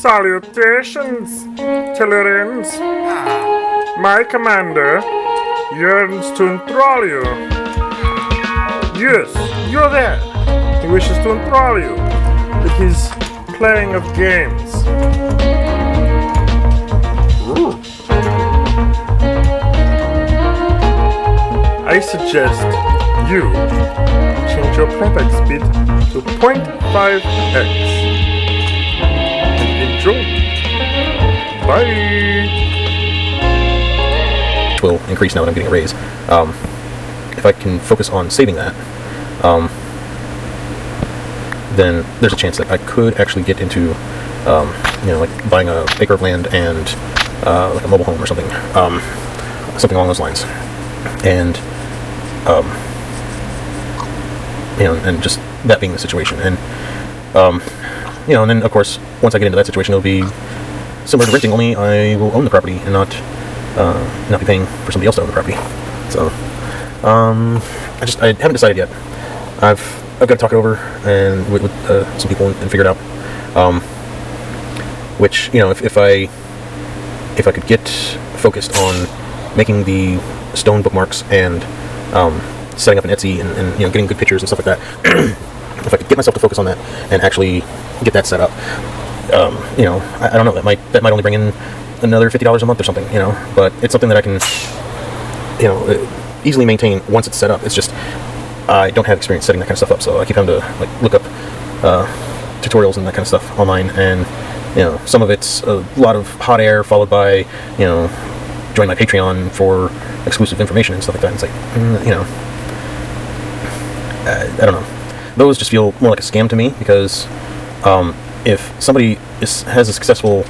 Salutations, Telerians. My commander yearns to enthrall you. Yes, you're there. He wishes to enthrall you with his playing of games. Ooh. I suggest you change your playback speed to 0.5x. Enjoy. Bye. Will increase now that I'm getting a raise. If I can focus on saving that, then there's a chance that I could actually get into, like buying an acre of land and like a mobile home or something, something along those lines, and and just that being the situation, and and then of course once I get into that situation, it'll be similar to renting, only I will own the property and not be paying for somebody else to own the property. So I haven't decided yet. I've got to talk it over and with some people and figure it out. Which if I could get focused on making the stone bookmarks and setting up an Etsy and getting good pictures and stuff like that. If I could get myself to focus on that and actually get that set up, I don't know, that might only bring in another $50 a month or something, but it's something that I can, easily maintain once it's set up. It's just I don't have experience setting that kind of stuff up, so I keep having to look up tutorials and that kind of stuff online, and some of it's a lot of hot air followed by join my Patreon for exclusive information and stuff like that. And it's like I don't know. Those just feel more like a scam to me, because if somebody has a successful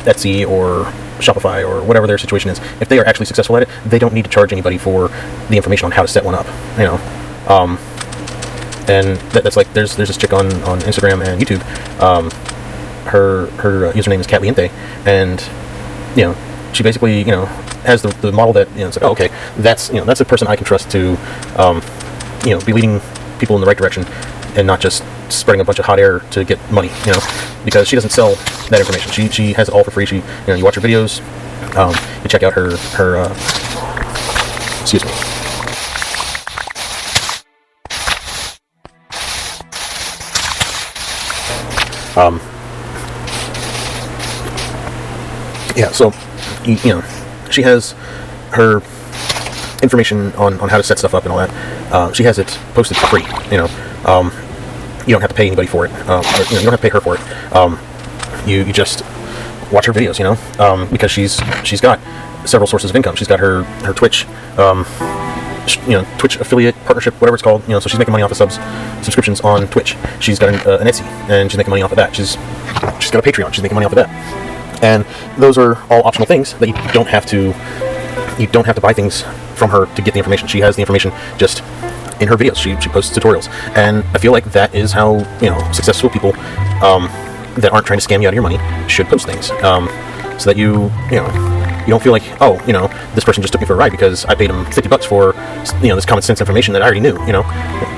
Etsy or Shopify or whatever their situation is, if they are actually successful at it, they don't need to charge anybody for the information on how to set one up. And that's like there's this chick on Instagram and YouTube. Her username is Catliente, and she basically has the model that it's like, oh, okay, that's that's a person I can trust to be leading people in the right direction and not just spreading a bunch of hot air to get money, because she doesn't sell that information. She has it all for free. She you watch her videos, you check out her excuse me. So she has her information on how to set stuff up and all that. She has it posted for free. You don't have to pay anybody for it, or you don't have to pay her for it. You just watch her videos, because she's got several sources of income. She's got her Twitch, Twitch affiliate partnership, whatever it's called. So she's making money off of subscriptions on Twitch. She's got an Etsy, and she's making money off of that. She's got a Patreon. She's making money off of that. And those are all optional things that you don't have to buy things from her to get the information. She has the information just in her videos. She posts tutorials, and I feel like that is how successful people that aren't trying to scam you out of your money should post things, so that you don't feel like, oh, this person just took me for a ride because I paid him $50 for this common sense information that I already knew.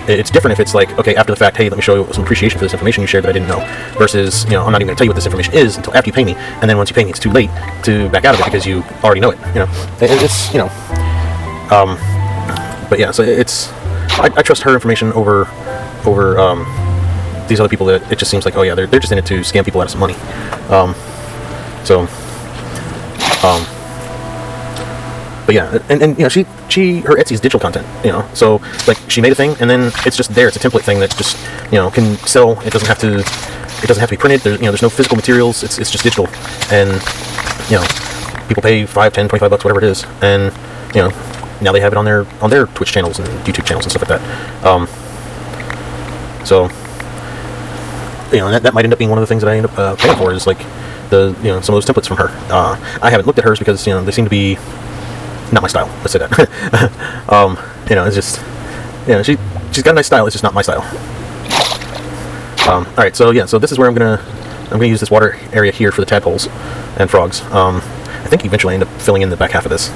It's different if it's like, okay, after the fact, hey, let me show you some appreciation for this information you shared that I didn't know, versus I'm not even going to tell you what this information is until after you pay me, and then once you pay me, it's too late to back out of it because you already know it. It's but yeah, so it's I trust her information over these other people that it just seems like, oh yeah, they're just in it to scam people out of some money. But yeah, and she her Etsy's digital content, so like she made a thing and then it's just there. It's a template thing that just can sell. It doesn't have to be printed. There's no physical materials. It's just digital, and people pay $5, $10, $25, whatever it is, and now they have it on their Twitch channels and YouTube channels and stuff like that. So that might end up being one of the things that I end up paying for, is like some of those templates from her. I haven't looked at hers because they seem to be not my style. Let's say that. It's just she's got a nice style. It's just not my style. All right, so this is where I'm gonna use this water area here for the tadpoles and frogs. I think eventually I end up filling in the back half of this,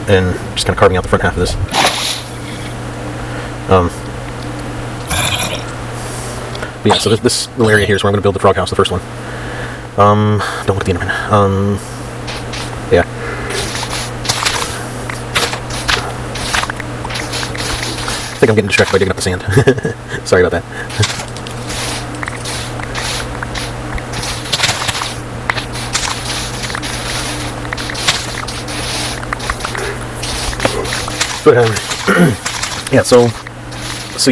and just kind of carving out the front half of this. But yeah, so this little area here is where I'm going to build the frog house, the first one. Don't look at the Enderman. Yeah. I think I'm getting distracted by digging up the sand. Sorry about that. But yeah, so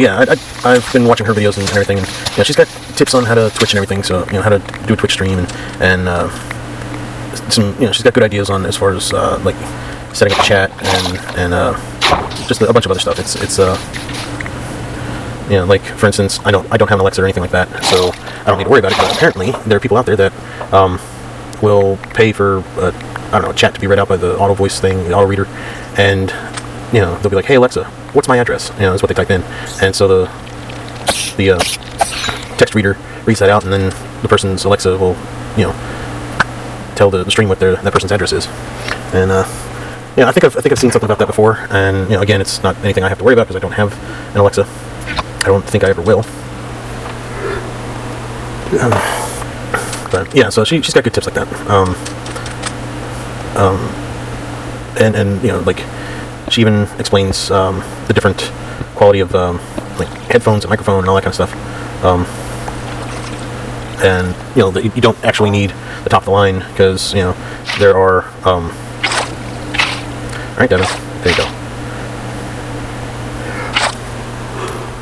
yeah, I've been watching her videos and everything, and she's got tips on how to Twitch and everything. So how to do a Twitch stream and some she's got good ideas on as far as like setting up a chat and just a bunch of other stuff. It's like for instance, I don't have an Alexa or anything like that, so I don't need to worry about it. But apparently, there are people out there that will pay for a chat to be read out by the auto voice thing, the auto reader, and they'll be like, "Hey Alexa, what's my address?" That's what they type in, and so the text reader reads that out, and then the person's Alexa will tell the stream what that person's address is. And I think I've seen something about that before, and again, it's not anything I have to worry about because I don't have an Alexa. I don't think I ever will. But yeah, so she's got good tips like that. And like she even explains the different quality of like headphones and microphone and all that kind of stuff. And you don't actually need the top of the line because there are. All right, Devin, there you go.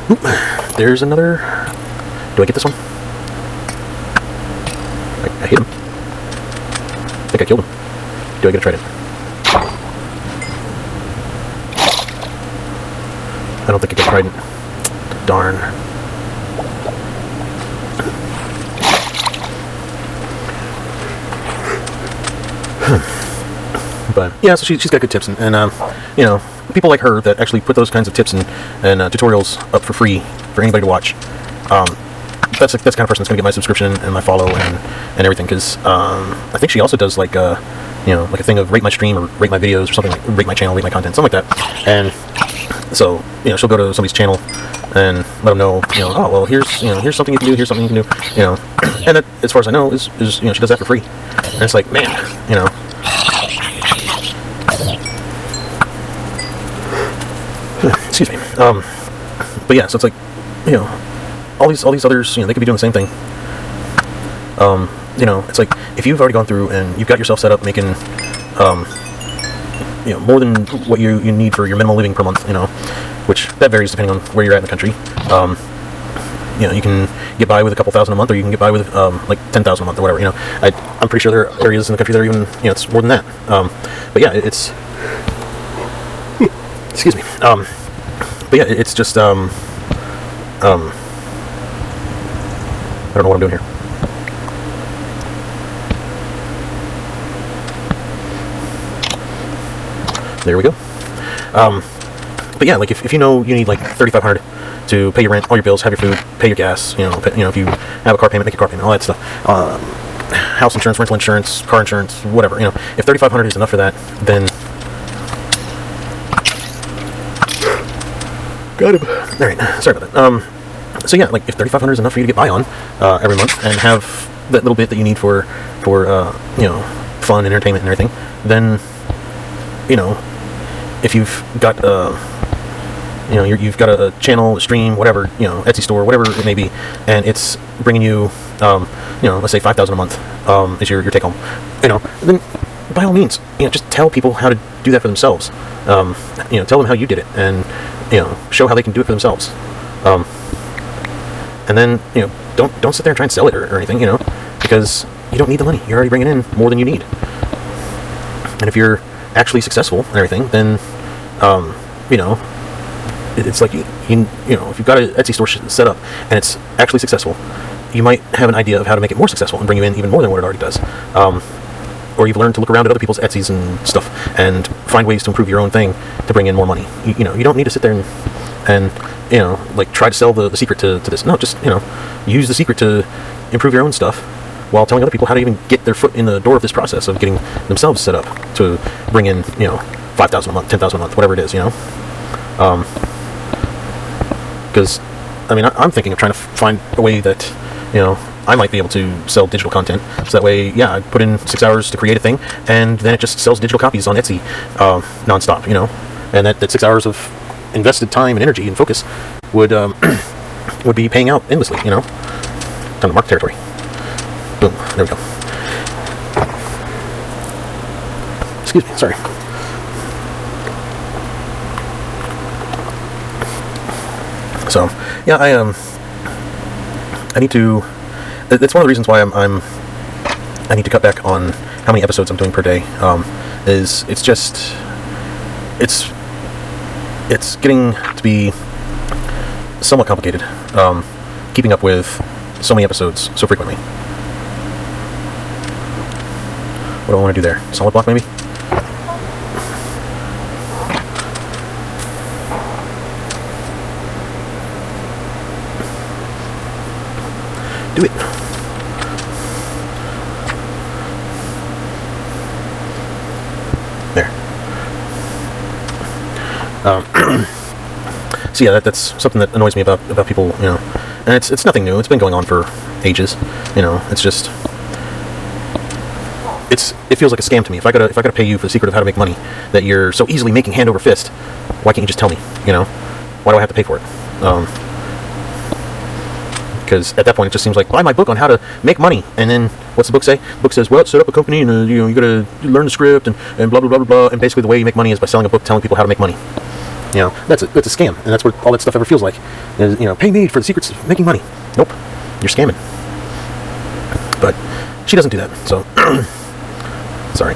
Oop, there's another. Do I get this one? I hit him. I think I killed him. Do I get a trident? I don't think I get a trident. Darn. But yeah, so she's got good tips, and people like her that actually put those kinds of tips and tutorials up for free for anybody to watch. That's the kind of person that's going to get my subscription and my follow and everything, because I think she also does like like a thing of rate my stream or rate my videos or something, like rate my channel, rate my content, something like that. And so she'll go to somebody's channel and let them know, oh well, here's something you can do, here's something you can do, and that, as far as I know, is she does that for free. And it's like, man, excuse me. But yeah, so it's like, all these others, they could be doing the same thing. It's like if you've already gone through and you've got yourself set up making, more than what you need for your minimum living per month, which that varies depending on where you're at in the country. You can get by with a couple thousand a month, or you can get by with like 10,000 a month or whatever. I'm pretty sure there are areas in the country that are even, it's more than that. But yeah, it's excuse me. But yeah, it's just I don't know what I'm doing here. There we go. But yeah, like if you need like $3,500 to pay your rent, all your bills, have your food, pay your gas, if you have a car payment, make a car payment, all that stuff. House insurance, rental insurance, car insurance, whatever. If $3,500 is enough for that, then got him. All right, sorry about that. So yeah, like if $3,500 is enough for you to get by on every month and have that little bit that you need for fun and entertainment and everything, then if you've got you've got a channel, a stream, whatever, Etsy store, whatever it may be, and it's bringing you let's say $5,000 a month is your take home, then by all means, just tell people how to do that for themselves. Tell them how you did it, and show how they can do it for themselves. And then don't sit there and try and sell it or anything, because you don't need the money. You're already bringing in more than you need. And if you're actually successful and everything, then it's like if you've got an Etsy store set up and it's actually successful, you might have an idea of how to make it more successful and bring you in even more than what it already does. Or you've learned to look around at other people's Etsys and stuff and find ways to improve your own thing to bring in more money. You don't need to sit there and like try to sell the secret to this. No, just use the secret to improve your own stuff while telling other people how to even get their foot in the door of this process of getting themselves set up to bring in $5,000 a month, $10,000 a month, whatever it is, because I mean, I'm thinking of trying to find a way that, I might be able to sell digital content. So that way, yeah, I put in 6 hours to create a thing, and then it just sells digital copies on Etsy nonstop, and that 6 hours of invested time and energy and focus would would be paying out endlessly, Time to mark territory. Boom. There we go. Excuse me. Sorry. So, yeah, I need to. That's one of the reasons why I need to cut back on how many episodes I'm doing per day. Is it's getting to be somewhat complicated, keeping up with so many episodes so frequently. What do I want to do there? Solid block, maybe? Do it. There. So yeah, that's something that annoys me about people, and it's nothing new. It's been going on for ages, It's just it feels like a scam to me. If I gotta pay you for the secret of how to make money that you're so easily making hand over fist, why can't you just tell me? Why do I have to pay for it? Because at that point it just seems like, buy my book on how to make money, and then what's the book say? The book says, well, set up a company and you gotta learn the script and blah blah blah blah blah, and basically the way you make money is by selling a book telling people how to make money. That's a scam, and that's what all that stuff ever feels like. Is, pay me for the secrets of making money. Nope, you're scamming. But she doesn't do that, so sorry.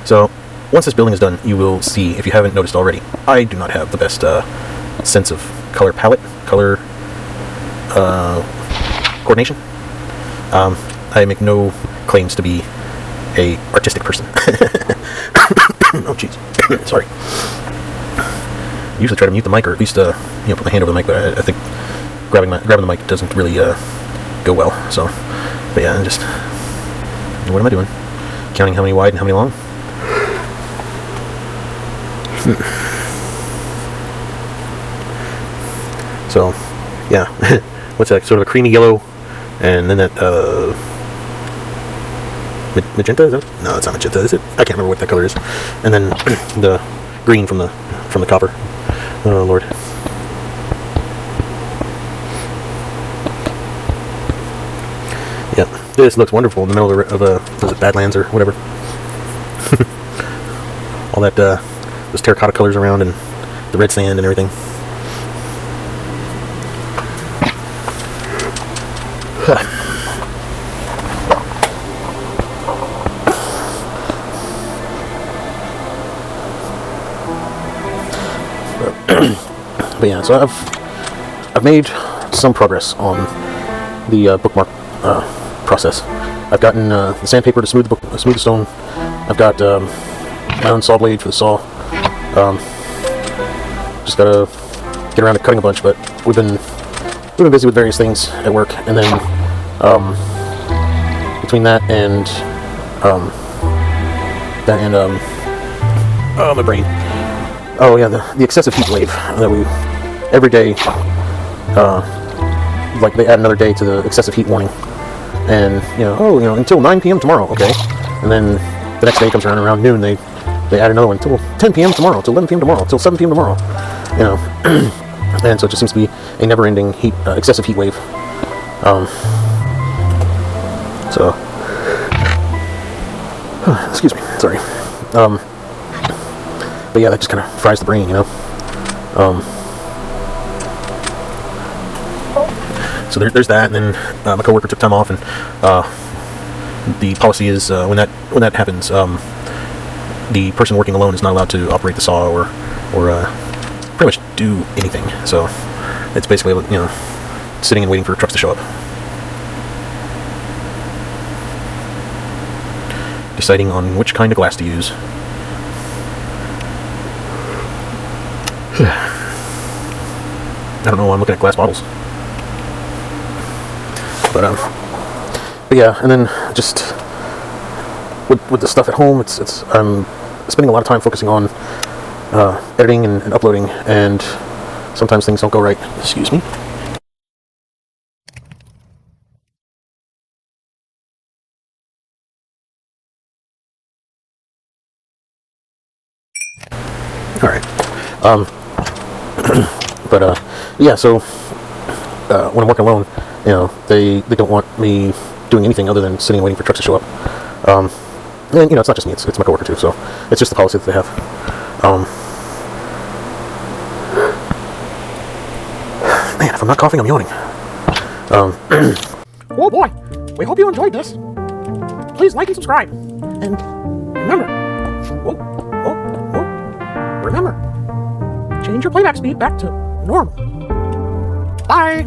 So once this building is done, you will see, if you haven't noticed already, I do not have the best sense of color palette, color coordination. I make no claims to be a artistic person. Oh jeez, sorry. I usually try to mute the mic, or at least put my hand over the mic, but I think grabbing the mic doesn't really go well. So, but yeah, just what am I doing? Counting how many wide and how many long? So, yeah, what's that? Sort of a creamy yellow, and then that magenta. Is that? No, it's not magenta, is it? I can't remember what that color is. And then the green from the copper. Oh Lord. Yeah, this looks wonderful in the middle of was it Badlands or whatever? All that those terracotta colors around and the red sand and everything. But yeah, so I've made some progress on the bookmark process. I've gotten the sandpaper to smooth the stone. I've got my own saw blade for the saw. Just gotta get around to cutting a bunch, but we've been busy with various things at work, and then between that and my brain. Oh yeah, the excessive heat wave that we every day, like they add another day to the excessive heat warning, and until 9 p.m. tomorrow, okay, and then the next day comes around noon, they add another one until 10 p.m. tomorrow, till 11 p.m. tomorrow, till 7 p.m. tomorrow, and so it just seems to be a never-ending excessive heat wave. So, excuse me, sorry. But yeah, that just kind of fries the brain, So there's that, and then my coworker took time off, and the policy is when that happens, the person working alone is not allowed to operate the saw or pretty much do anything. So it's basically sitting and waiting for trucks to show up, deciding on which kind of glass to use. I don't know why I'm looking at glass bottles. But yeah, and then just with the stuff at home, I'm spending a lot of time focusing on editing and uploading, and sometimes things don't go right. Excuse me. All right. But yeah. So when I'm working alone, they don't want me doing anything other than sitting and waiting for trucks to show up. And it's not just me; it's my coworker too. So it's just the policy that they have. Man, if I'm not coughing, I'm yawning. Oh boy, we hope you enjoyed this. Please like and subscribe, and remember, remember, change your playback speed back to normal. Bye.